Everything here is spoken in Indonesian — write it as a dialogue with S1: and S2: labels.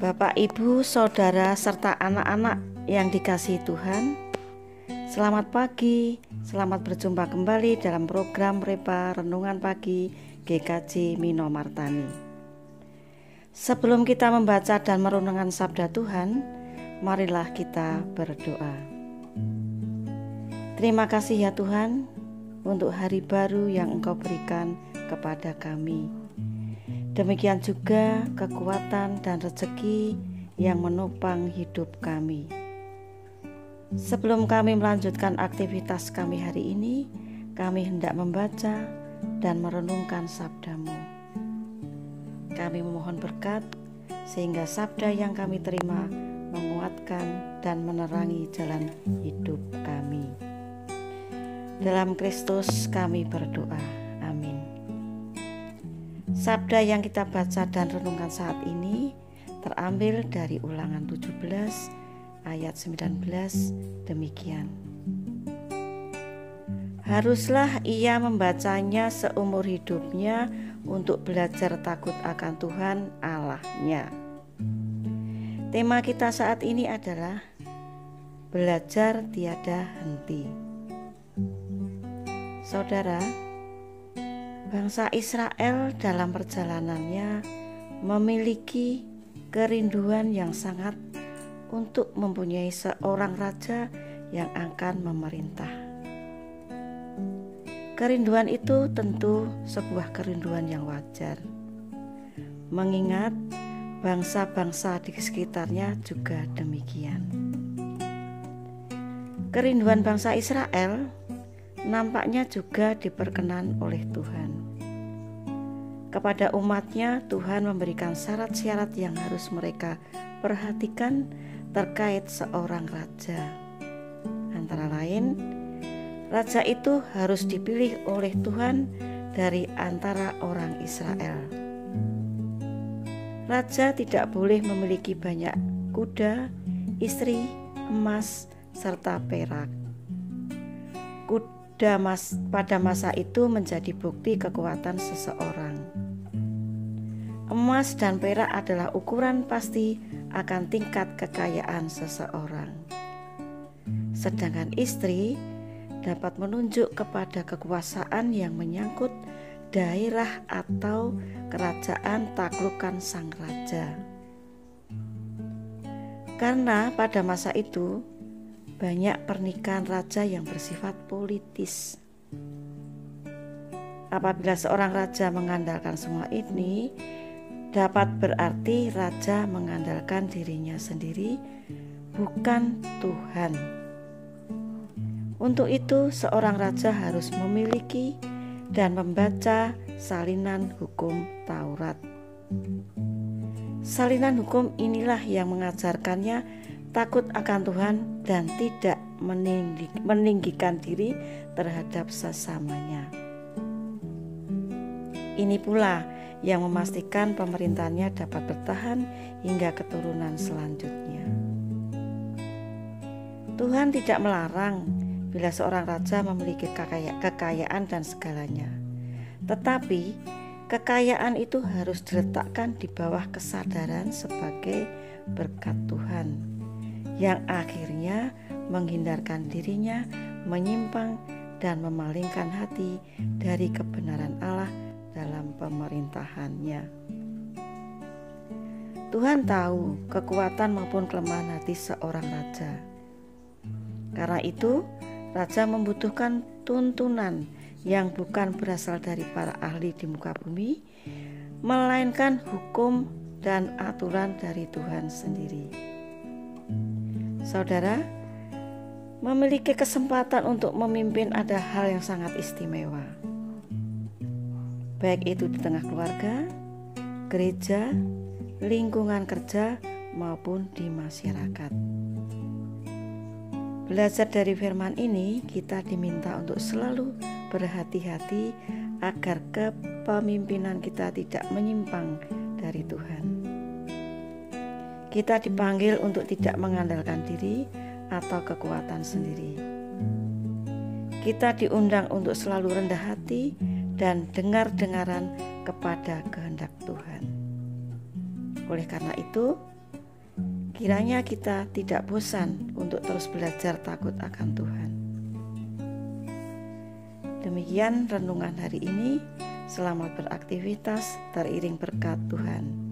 S1: Bapak, Ibu, Saudara, serta anak-anak yang dikasihi Tuhan, selamat pagi, selamat berjumpa kembali dalam program Repa Renungan Pagi GKJ Mino Martani. Sebelum kita membaca dan merenungkan sabda Tuhan, marilah kita berdoa. Terima kasih ya Tuhan untuk hari baru yang Engkau berikan kepada kami. Demikian juga kekuatan dan rezeki yang menopang hidup kami. Sebelum kami melanjutkan aktivitas kami hari ini, kami hendak membaca dan merenungkan sabda-Mu. Kami memohon berkat sehingga sabda yang kami terima menguatkan dan menerangi jalan hidup kami. Dalam Kristus kami berdoa. Amin. Sabda yang kita baca dan renungkan saat ini terambil dari Ulangan 17 ayat 19 demikian. Haruslah ia membacanya seumur hidupnya untuk belajar takut akan Tuhan Allahnya. Tema kita saat ini adalah belajar tiada henti. Saudara, bangsa Israel dalam perjalanannya memiliki kerinduan yang sangat untuk mempunyai seorang raja yang akan memerintah. Kerinduan itu tentu sebuah kerinduan yang wajar, mengingat bangsa-bangsa di sekitarnya juga demikian. Kerinduan bangsa Israel nampaknya juga diperkenan oleh Tuhan. Kepada umatnya, Tuhan memberikan syarat-syarat yang harus mereka perhatikan terkait seorang raja. Antara lain, raja itu harus dipilih oleh Tuhan dari antara orang Israel. Raja tidak boleh memiliki banyak kuda, istri, emas, serta perak. Pada masa itu menjadi bukti kekuatan seseorang. Emas dan perak adalah ukuran pasti akan tingkat kekayaan seseorang. Sedangkan istri dapat menunjuk kepada kekuasaan yang menyangkut daerah atau kerajaan taklukan sang raja. Karena pada masa itu banyak pernikahan raja yang bersifat politis. Apabila seorang raja mengandalkan semua ini, dapat berarti raja mengandalkan dirinya sendiri, bukan Tuhan. Untuk itu, seorang raja harus memiliki dan membaca salinan hukum Taurat. Salinan hukum inilah yang mengajarkannya takut akan Tuhan dan tidak meninggikan diri terhadap sesamanya. Ini pula yang memastikan pemerintahnya dapat bertahan hingga keturunan selanjutnya. Tuhan tidak melarang bila seorang raja memiliki kekayaan dan segalanya. Tetapi kekayaan itu harus diletakkan di bawah kesadaran sebagai berkat Tuhan, yang akhirnya menghindarkan dirinya menyimpang dan memalingkan hati dari kebenaran Allah dalam pemerintahannya. Tuhan tahu kekuatan maupun kelemahan hati seorang raja. Karena itu, raja membutuhkan tuntunan yang bukan berasal dari para ahli di muka bumi, melainkan hukum dan aturan dari Tuhan sendiri. Saudara, memiliki kesempatan untuk memimpin ada hal yang sangat istimewa. Baik itu di tengah keluarga, gereja, lingkungan kerja, maupun di masyarakat. Belajar dari firman ini, kita diminta untuk selalu berhati-hati agar kepemimpinan kita tidak menyimpang dari Tuhan. Kita dipanggil untuk tidak mengandalkan diri atau kekuatan sendiri. Kita diundang untuk selalu rendah hati dan dengar-dengaran kepada kehendak Tuhan. Oleh karena itu, Kiranya kita tidak bosan untuk terus belajar takut akan Tuhan. Demikian renungan hari ini. Selamat beraktivitas, teriring berkat Tuhan.